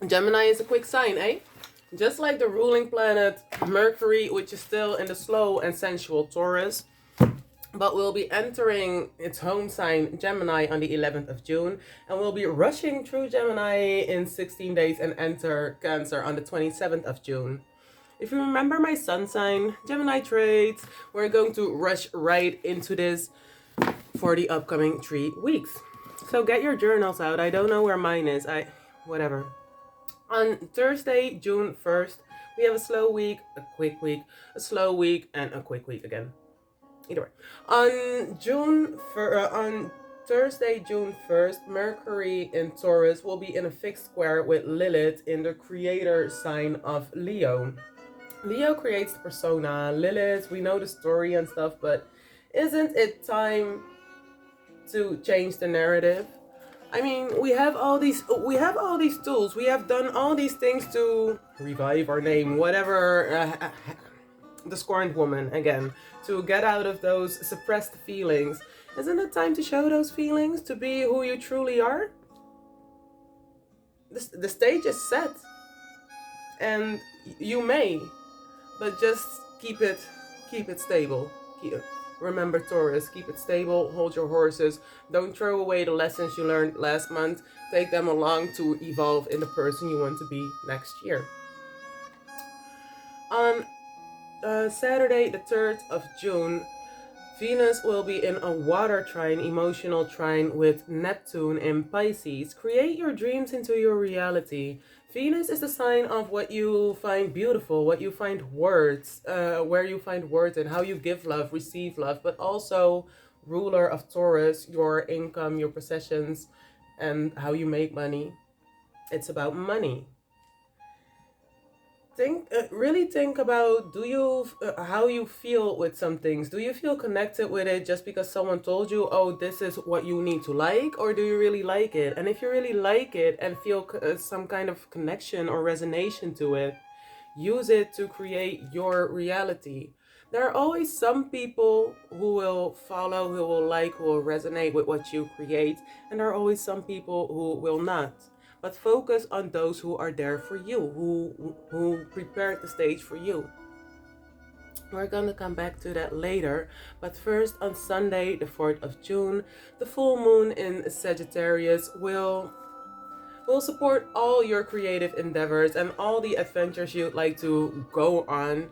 Gemini is a quick sign, eh? Just like the ruling planet Mercury, which is still in the slow and sensual Taurus, but will be entering its home sign Gemini on the 11th of June, and will be rushing through Gemini in 16 days and enter Cancer on the 27th of June. If you remember my sun sign, Gemini traits, we're going to rush right into this for the upcoming 3 weeks. So get your journals out. I don't know where mine is. Whatever. On Thursday, June 1st, we have a slow week, a quick week, a slow week, and a quick week again. Either way. On Thursday, June 1st, Mercury in Taurus will be in a fixed square with Lilith in the creator sign of Leo. Leo creates the persona. Lilith, we know the story and stuff, but isn't it time to change the narrative? I mean, we have all these tools. We have done all these things to revive our name, whatever. The scorned woman again, to get out of those suppressed feelings. Isn't it time to show those feelings, to be who you truly are? The stage is set, and you may, but just keep it stable. Remember, Taurus, keep it stable, hold your horses, don't throw away the lessons you learned last month, take them along to evolve in the person you want to be next year. On Saturday, the 3rd of June, Venus will be in a water trine, emotional trine with Neptune in Pisces. Create your dreams into your reality. Venus is the sign of what you find beautiful, what you find words, where you find words and how you give love, receive love, but also ruler of Taurus, your income, your possessions, and how you make money. It's about money. Really think about, how you feel with some things. Do you feel connected with it just because someone told you, oh, this is what you need to like, or do you really like it? And if you really like it and feel some kind of connection or resonation to it, use it to create your reality. There are always some people who will follow, who will like, who will resonate with what you create, and there are always some people who will not. But focus on those who are there for you, who prepared the stage for you. We're going to come back to that later, but first, on Sunday, the 4th of June, the full moon in Sagittarius will support all your creative endeavors and all the adventures you'd like to go on,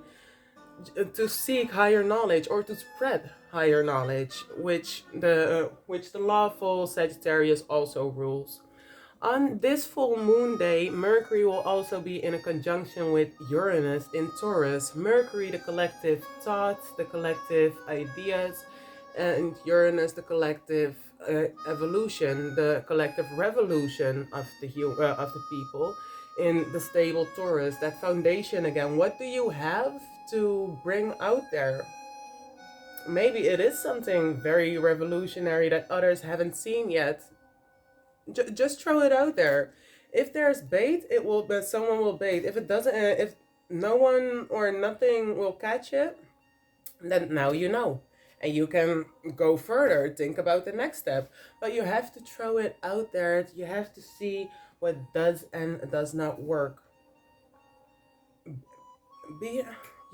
to seek higher knowledge or to spread higher knowledge, which the lawful Sagittarius also rules. On this full moon day, Mercury will also be in a conjunction with Uranus in Taurus. Mercury, the collective thoughts, the collective ideas, and Uranus, the collective evolution, the collective revolution of the people in the stable Taurus. That foundation again. What do you have to bring out there? Maybe it is something very revolutionary that others haven't seen yet. Just throw it out there. If there's bait, but someone will bait. If it doesn't, if no one or nothing will catch it, then now you know, and you can go further. Think about the next step. But you have to throw it out there. You have to see what does and does not work. Be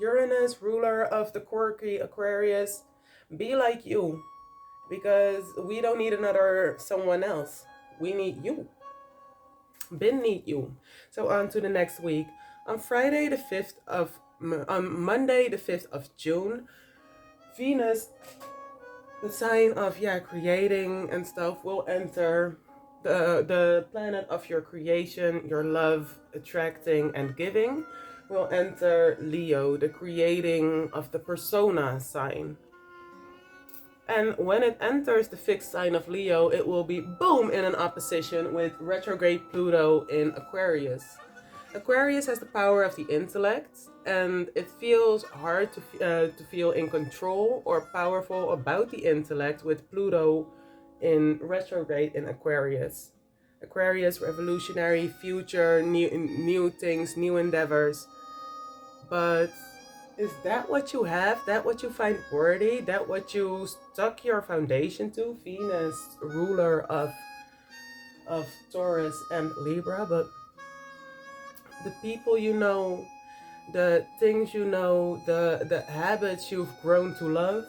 Uranus, ruler of the quirky Aquarius. Be like you, because we don't need another someone else. We need you. Ben need you. So on to the next week. On Monday the 5th of June, Venus, the sign of creating and stuff, will enter the planet of your creation, your love, attracting and giving, will enter Leo, the creating of the persona sign. And when it enters the fixed sign of Leo, it will be boom in an opposition with retrograde Pluto in Aquarius. Aquarius has the power of the intellect, and it feels hard to feel in control or powerful about the intellect with Pluto in retrograde in Aquarius. Aquarius, revolutionary, future, new things, new endeavors. But is that what you have? That what you find worthy? That what you stuck your foundation to? Venus, ruler of Taurus and Libra, but the people you know, the things you know, the habits you've grown to love,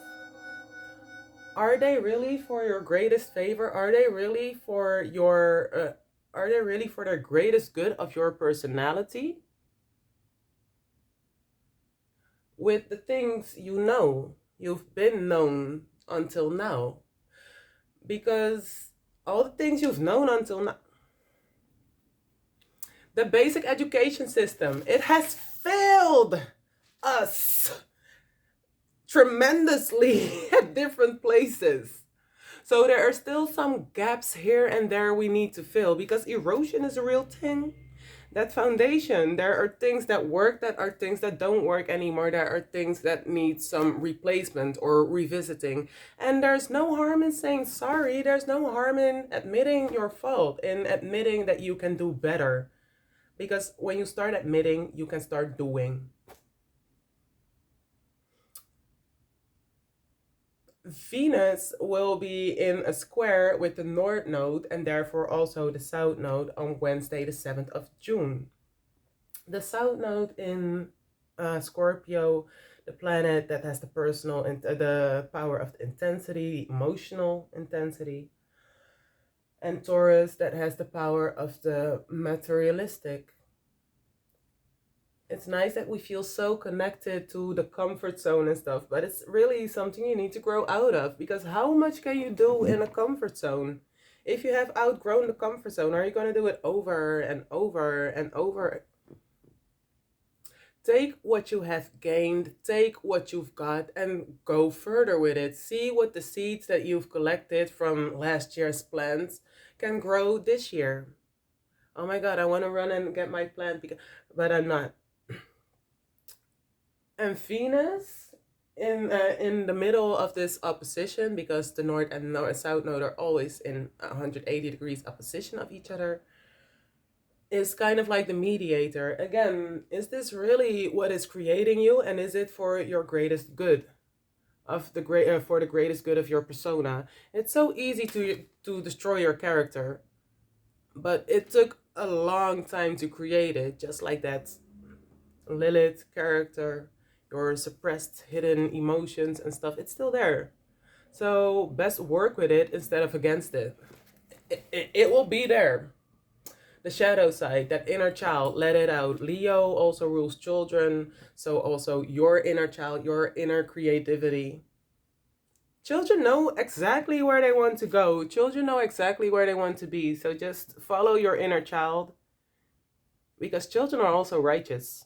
are they really for your greatest favor? Are they really for your are they really for the greatest good of your personality? With the things you know, you've been known until now. Because all the things you've known until now, the basic education system, it has failed us tremendously at different places. So there are still some gaps here and there we need to fill, because erosion is a real thing. That foundation, there are things that work, that are things that don't work anymore, there are things that need some replacement or revisiting. And there's no harm in saying sorry, there's no harm in admitting your fault, in admitting that you can do better. Because when you start admitting, you can start doing. Venus will be in a square with the North Node and therefore also the South Node on Wednesday, the 7th of June. The South Node in Scorpio, the planet that has the personal and the power of the intensity, emotional intensity, and Taurus that has the power of the materialistic. It's nice that we feel so connected to the comfort zone and stuff, but it's really something you need to grow out of, because how much can you do in a comfort zone? If you have outgrown the comfort zone, are you going to do it over and over and over? Take what you have gained, take what you've got, and go further with it. See what the seeds that you've collected from last year's plants can grow this year. Oh my God, I want to run and get my plant, but I'm not. And Venus in the middle of this opposition, because the North and South Node are always in 180 degrees opposition of each other, is kind of like the mediator. Again, is this really what is creating you, and is it for your greatest good? Of the for the greatest good of your persona. It's so easy to destroy your character, but it took a long time to create it, just like that Lilith character, your suppressed hidden emotions and stuff, it's still there. So best work with it instead of against it. It will be there. The shadow side, that inner child, let it out. Leo also rules children, so also your inner child, your inner creativity. Children know exactly where they want to go. Children know exactly where they want to be. So just follow your inner child, because children are also righteous.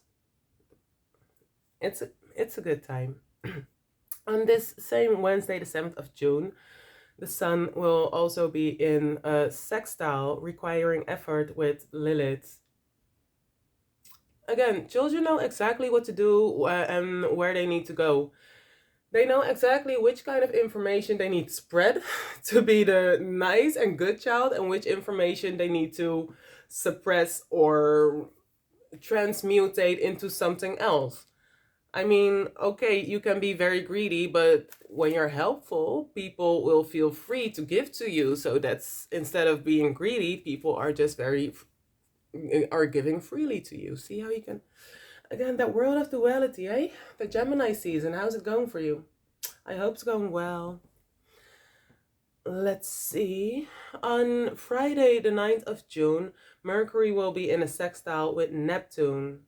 It's a good time. On this same Wednesday, the 7th of June, the sun will also be in a sextile, requiring effort with Lilith. Again, children know exactly what to do and where they need to go. They know exactly which kind of information they need spread to be the nice and good child, and which information they need to suppress or transmutate into something else. I mean, okay, you can be very greedy, but when you're helpful, people will feel free to give to you. So that's, instead of being greedy, people are just are giving freely to you. See how you can, again, that world of duality, eh? The Gemini season, how's it going for you? I hope it's going well. Let's see. On Friday, the 9th of June, Mercury will be in a sextile with Neptune.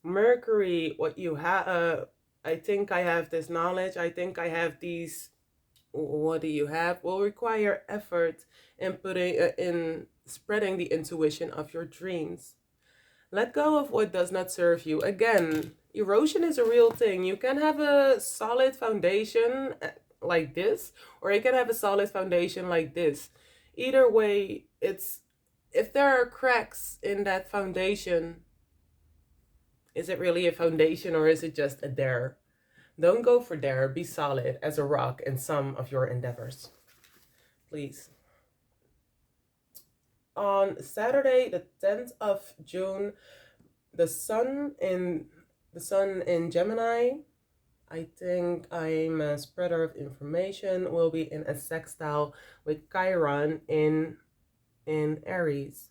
Mercury, what you have, I think I have this knowledge, I think I have these, what do you have, will require effort in in spreading the intuition of your dreams. Let go of what does not serve you. Again, erosion is a real thing. You can have a solid foundation like this, or you can have a solid foundation like this. Either way, it's, if there are cracks in that foundation, is it really a foundation, or is it just a dare? Don't go for dare. Be solid as a rock in some of your endeavors, please. On Saturday, the 10th of June, the sun in Gemini, I think I'm a spreader of information, will be in a sextile with Chiron in Aries.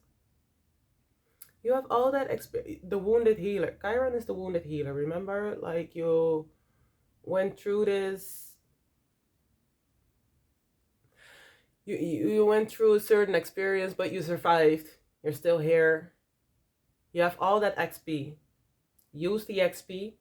You have all that the wounded healer. Chiron is the wounded healer. Remember, like you went through this. You went through a certain experience, but you survived. You're still here. You have all that XP. Use the XP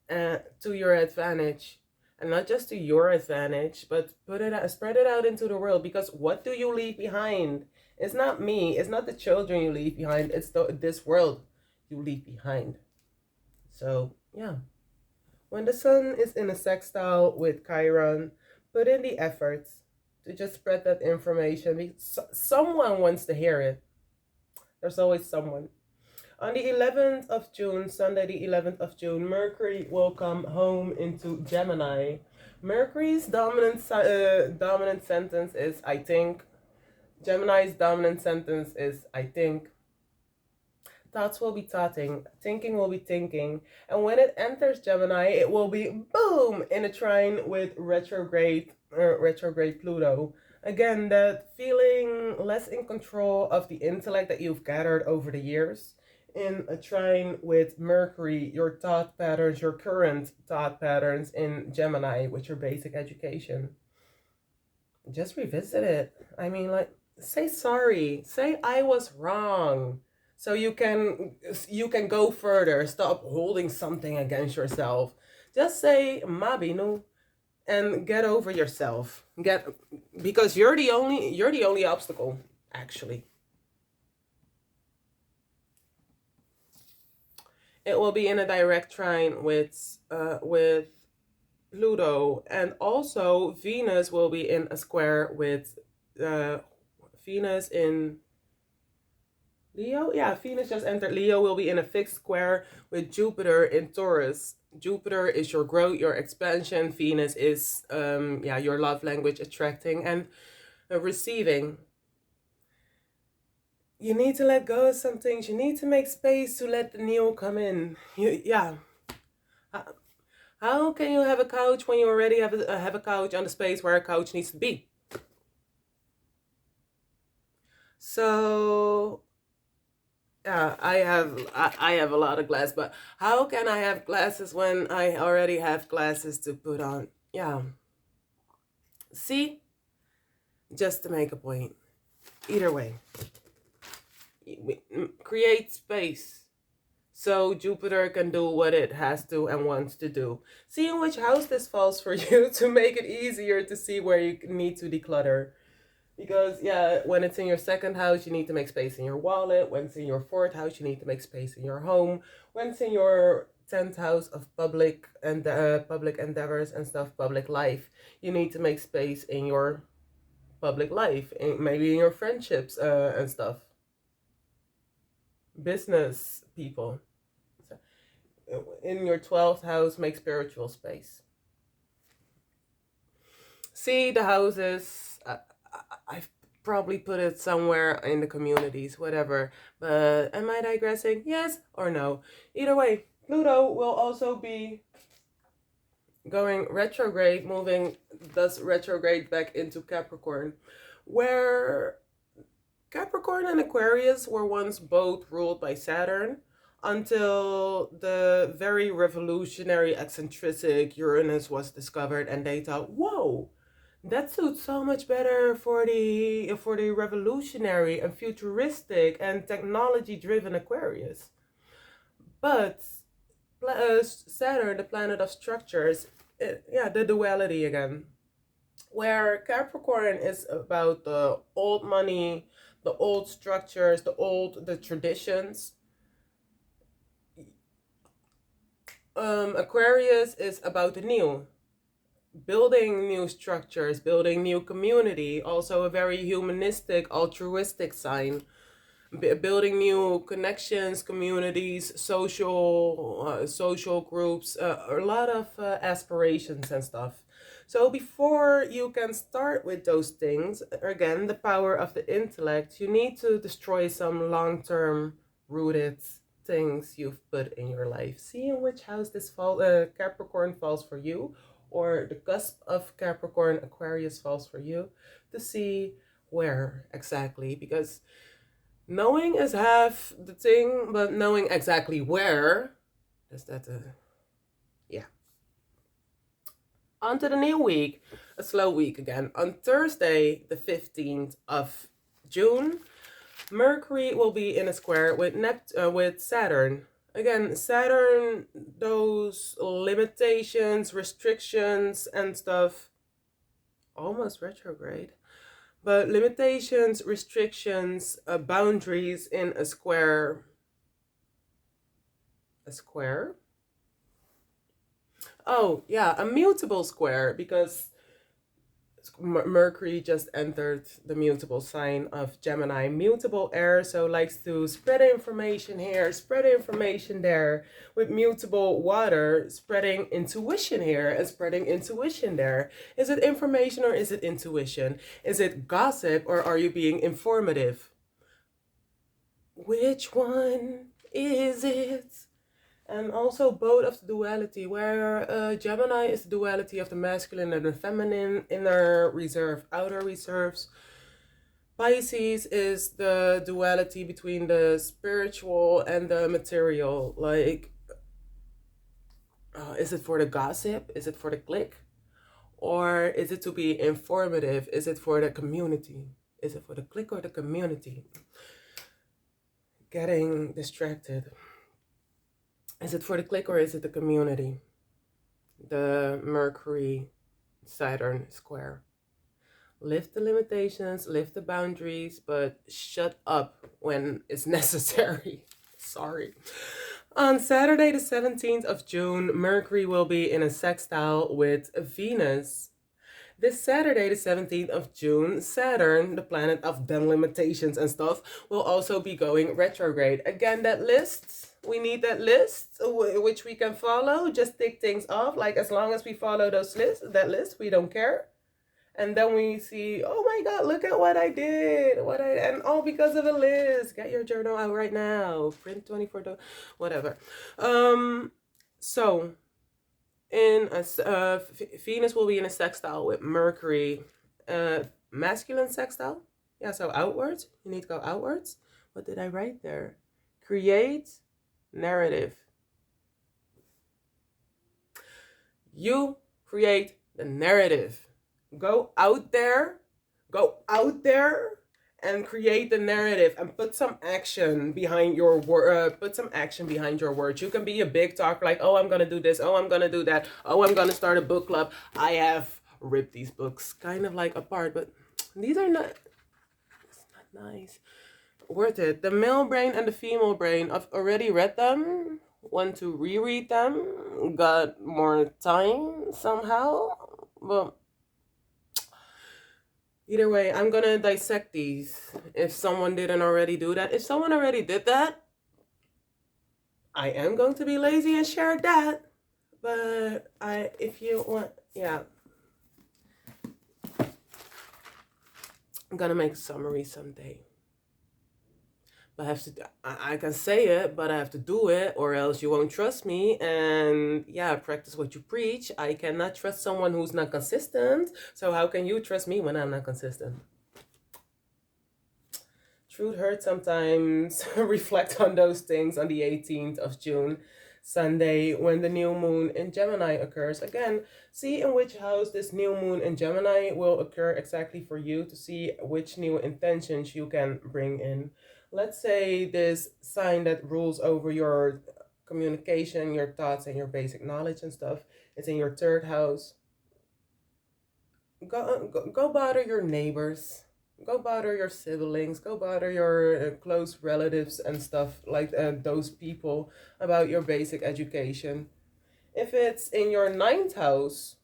to your advantage, and not just to your advantage, but spread it out into the world. Because what do you leave behind? It's not me. It's not the children you leave behind. It's this world you leave behind. So yeah, when the sun is in a sextile with Chiron, put in the efforts to just spread that information. Because someone wants to hear it. There's always someone. On the 11th of June, Sunday the 11th of June, Mercury will come home into Gemini. Mercury's dominant sentence is I think. Gemini's dominant sentence is I think. Thoughts will be thoughting, thinking will be thinking, and when it enters Gemini, it will be boom in a trine with retrograde Pluto. Again, that feeling less in control of the intellect that you've gathered over the years. In a trine with Mercury, your thought patterns, your current thought patterns in Gemini with your basic education. Just revisit it. I mean, like, say sorry. Say I was wrong. So you can go further. Stop holding something against yourself. Just say Mabinu and get over yourself. Because you're the only obstacle, actually. It will be in a direct trine with Pluto, and also Venus will be in a square with Venus in Leo. Yeah, Venus just entered Leo, will be in a fixed square with Jupiter in Taurus. Jupiter is your growth, your expansion. Venus is your love language, attracting and receiving. You need to let go of some things. You need to make space to let the new come in. How can you have a couch when you already have a couch on the space where a couch needs to be? So I have a lot of glass, but how can I have glasses when I already have glasses to put on? Yeah. See? Just to make a point. Either way. Create space so Jupiter can do what it has to and wants to do. See in which house this falls for you to make it easier to see where you need to declutter. Because when it's in your second house, you need to make space in your wallet. When it's in your fourth house, you need to make space in your home. When it's in your 10th house of public endeavors and stuff, public life, you need to make space in your public life, maybe in your friendships and stuff. Business people. In your 12th house, make spiritual space. See the houses. I've probably put it somewhere in the communities, whatever. But am I digressing? Yes or no? Either way, Pluto will also be going retrograde, moving thus retrograde back into Capricorn, where Capricorn and Aquarius were once both ruled by Saturn until the very revolutionary eccentric Uranus was discovered, and they thought, whoa, that suits so much better for the revolutionary and futuristic and technology-driven Aquarius. But Saturn, the planet of structures, the duality again, where Capricorn is about the old money, the old structures, the traditions. Aquarius is about the new, building new structures, building new community, also a very humanistic, altruistic sign, building new connections, communities, social groups, a lot of aspirations and stuff. So before you can start with those things, again, the power of the intellect, you need to destroy some long-term rooted things you've put in your life. See in which house this Capricorn falls for you, or the cusp of Capricorn Aquarius falls for you, to see where exactly. Because Knowing is half the thing, but knowing exactly where is that yeah. On to the new week, a slow week again. On Thursday, the 15th of June, Mercury will be in a square with with Saturn. Again, Saturn, those limitations, restrictions, and stuff, almost retrograde, but limitations, restrictions, boundaries in a square. A square? Oh, yeah, a mutable square, because Mercury just entered the mutable sign of Gemini. Mutable air, so likes to spread information here, spread information there. With mutable water, spreading intuition here and spreading intuition there. Is it information or is it intuition? Is it gossip or are you being informative? Which one is it? And also both of the duality, where Gemini is the duality of the masculine and the feminine, inner reserve, outer reserves. Pisces is the duality between the spiritual and the material. Like, is it for the gossip? Is it for the clique? Or is it to be informative? Is it for the community? Is it for the clique or the community? Getting distracted. Is it for the clique or is it the community? The Mercury Saturn square. Lift the limitations, lift the boundaries, but shut up when it's necessary. Sorry. On Saturday, the 17th of June, Mercury will be in a sextile with Venus. This Saturday, the 17th of June, Saturn, the planet of delimitations and stuff, will also be going retrograde. Again, that list, we need that list, which we can follow. Just tick things off. Like, as long as we follow that list, we don't care. And then we see, oh my God, look at what I did. And all because of a list. Get your journal out right now. Print 24, whatever. So in a Venus will be in a sextile with Mercury, masculine sextile. Yeah, so outwards. You need to go outwards. What did I write there? Create narrative. You create the narrative. Go out there and create the narrative and put some action behind your words. You can be a big talker like, oh, I'm gonna do this, oh, I'm gonna do that, oh, I'm gonna start a book club. I have ripped these books kind of like apart, but these are not, it's not nice. Worth it. The male brain and the female brain, I've already read them, want to reread them, got more time somehow, but either way, I'm gonna dissect these if someone didn't already do that. If someone already did that, I am going to be lazy and share that. But if you want, yeah. I'm gonna make a summary someday. But I can say it, but I have to do it, or else you won't trust me. And yeah, practice what you preach. I cannot trust someone who's not consistent. So how can you trust me when I'm not consistent? Truth hurts sometimes. Reflect on those things on the 18th of June, Sunday, when the new moon in Gemini occurs. Again, see in which house this new moon in Gemini will occur exactly for you, to see which new intentions you can bring in. Let's say this sign that rules over your communication, your thoughts, and your basic knowledge and stuff is in your third house. Go bother your neighbors. Go bother your siblings. Go bother your close relatives and stuff like those people about your basic education. If it's in your ninth house,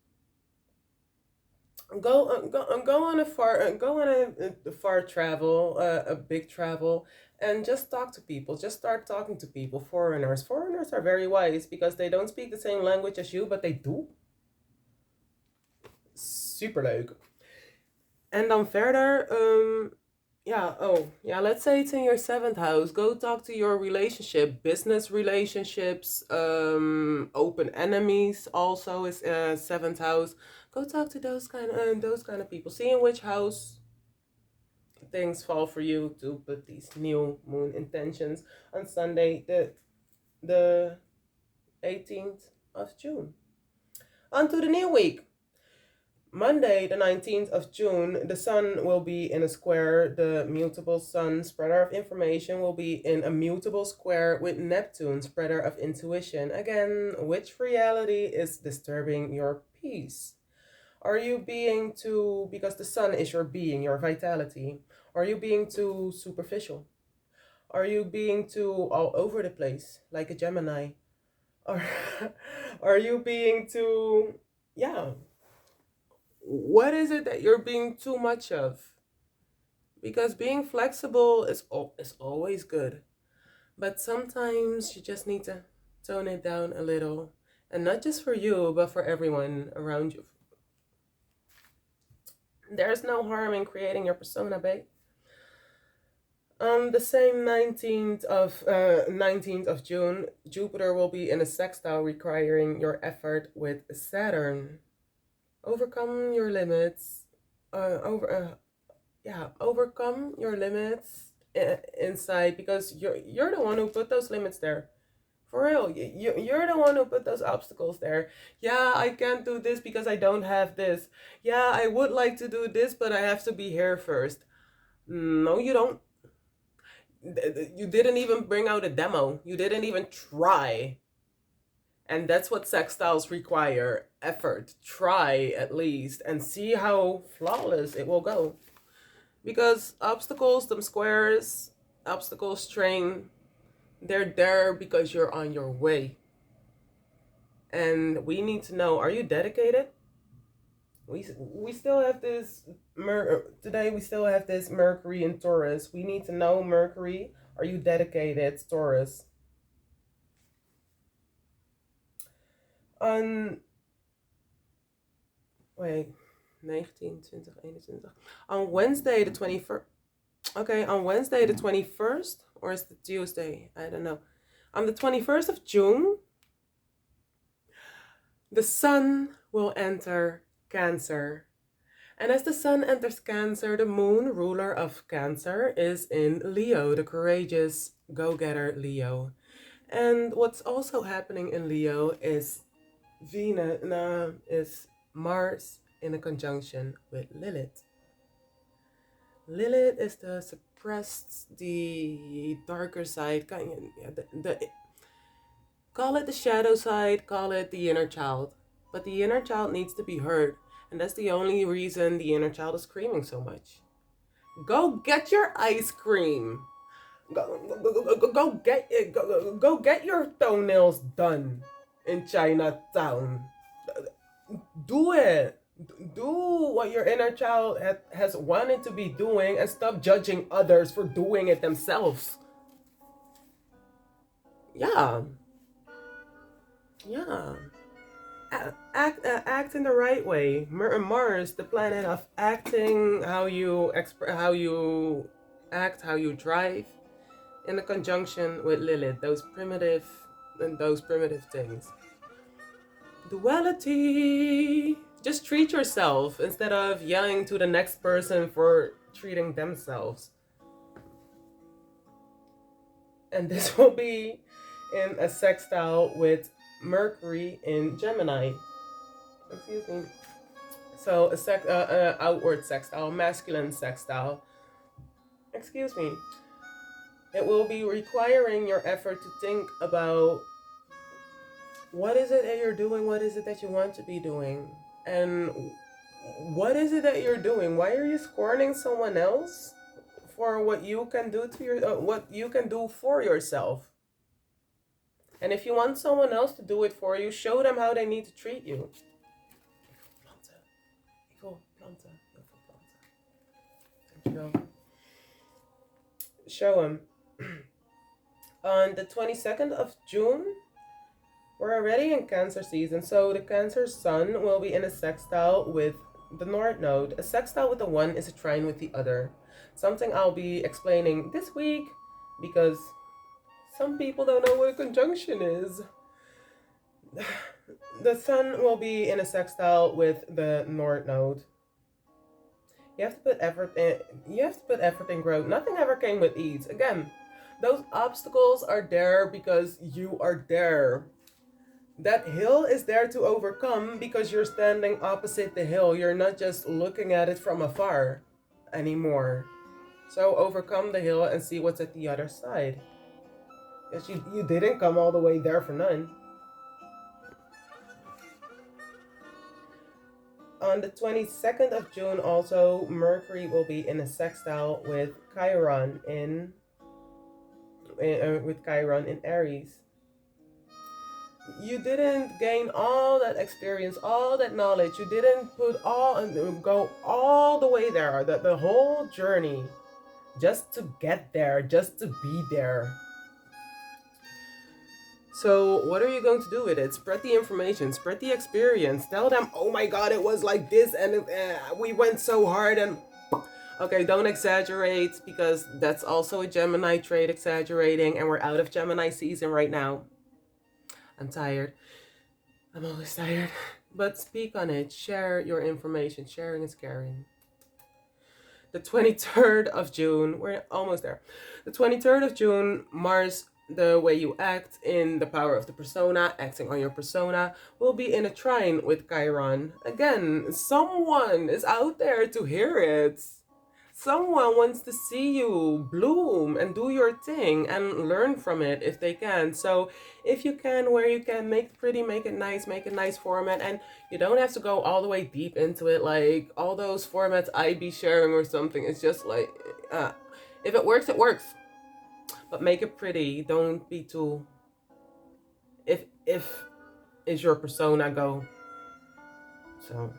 go on a far travel, a big travel, and just talk to people. Just start talking to people. Foreigners are very wise because they don't speak the same language as you, but they do. Superleuk. En dan verder, let's say it's in your seventh house. Go talk to your relationship, business relationships, open enemies also is seventh house. Go talk to those kind of people. See in which house things fall for you to put these new moon intentions on Sunday, the 18th of June. On to the new week. Monday, the 19th of June, the Sun will be in a square. The mutable Sun, spreader of information, will be in a mutable square with Neptune, spreader of intuition. Again, which reality is disturbing your peace? Are you being too, because the Sun is your being, your vitality, are you being too superficial? Are you being too all over the place, like a Gemini? Or are you being too, yeah, what is it that you're being too much of? Because being flexible is always good, but sometimes you just need to tone it down a little, and not just for you, but for everyone around you. There's no harm in creating your persona, babe. On the same 19th of June, Jupiter will be in a sextile requiring your effort with Saturn. Overcome your limits. Overcome your limits inside, because you're the one who put those limits there. For real, you're the one who put those obstacles there. Yeah, I can't do this because I don't have this. Yeah, I would like to do this, but I have to be here first. No, you don't. You didn't even bring out a demo. You didn't even try. And that's what sextiles require. Effort. Try at least and see how flawless it will go. Because obstacles, them squares, obstacles, strain, they're there because you're on your way. And we need to know, are you dedicated? We still have this today we still have this Mercury in Taurus. We need to know, Mercury, are you dedicated, Taurus? On wait 19, 20, 21. On Wednesday the 21st. Okay, on Wednesday the 21st, or is it Tuesday? I don't know. On the 21st of June, the Sun will enter Cancer. And as the Sun enters Cancer, the Moon, ruler of Cancer, is in Leo, the courageous go-getter Leo. And what's also happening in Leo is is Mars in a conjunction with Lilith. Lilith is the suppressed, the darker side, call it the shadow side, call it the inner child. But the inner child needs to be heard. And that's the only reason the inner child is screaming so much. Go get your ice cream. Go get your toenails done in Chinatown. Do it. Do what your inner child has wanted to be doing, and stop judging others for doing it themselves. Yeah. Act in the right way. Mars, the planet of acting, how you act, how you drive, in a conjunction with Lilith, those primitive things. Duality. Just treat yourself instead of yelling to the next person for treating themselves. And this will be in a sextile with Mercury in Gemini. Excuse me. So a outward sextile, masculine sextile. Excuse me. It will be requiring your effort to think about what is it that you're doing, what is it that you want to be doing, and what is it that you're doing? Why are you scorning someone else for what you can do to what you can do for yourself? And if you want someone else to do it for you, show them how they need to treat you. Show them. On the 22nd of June, we're already in Cancer season, so the Cancer Sun will be in a sextile with the North Node. A sextile with the one is a trine with the other. Something I'll be explaining this week, because some people don't know what a conjunction is. The Sun will be in a sextile with the North Node. You have to put effort in. You have to put effort in growth. Nothing ever came with ease. Again, those obstacles are there because you are there. That hill is there to overcome because you're standing opposite the hill. You're not just looking at it from afar anymore. So overcome the hill and see what's at the other side. Because you didn't come all the way there for none. On the 22nd of June, also, Mercury will be in a sextile with Chiron in Aries. You didn't gain all that experience, all that knowledge. You didn't go all the way there, the whole journey, just to get there, just to be there. So what are you going to do with it? Spread the information, spread the experience. Tell them, oh my God, it was like this and we went so hard and... Okay, don't exaggerate because that's also a Gemini trait, exaggerating, and we're out of Gemini season right now. I'm tired. I'm always tired. But speak on it. Share your information. Sharing is caring. The 23rd of June, we're almost there. The 23rd of June, Mars, the way you act in the power of the persona, acting on your persona, will be in a trine with Chiron. Again, someone is out there to hear it. Someone wants to see you bloom and do your thing and learn from it if they can. So if you can, where you can, make it pretty, make it nice format. And you don't have to go all the way deep into it, like all those formats I be sharing or something. It's just like, if it works, it works. But make it pretty. Don't be too... If is your persona go. So...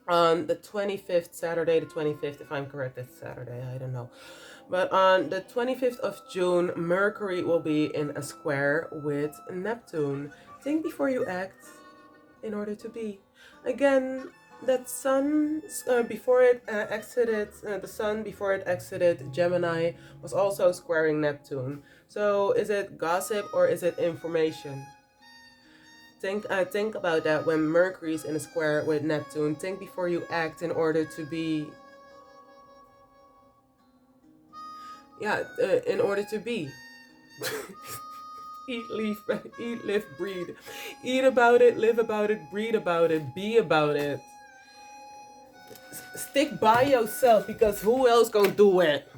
On the 25th, Saturday the 25th, if I'm correct, it's Saturday, I don't know. But on the 25th of June, Mercury will be in a square with Neptune. Think before you act in order to be. Again, that sun, before it exited, the sun before it exited Gemini was also squaring Neptune. So is it gossip or is it information? Think about that when Mercury's in a square with Neptune. Think before you act in order to be... Yeah, in order to be. Eat, live, breathe. Eat about it, live about it, breathe about it, be about it. Stick by yourself because who else gonna do it?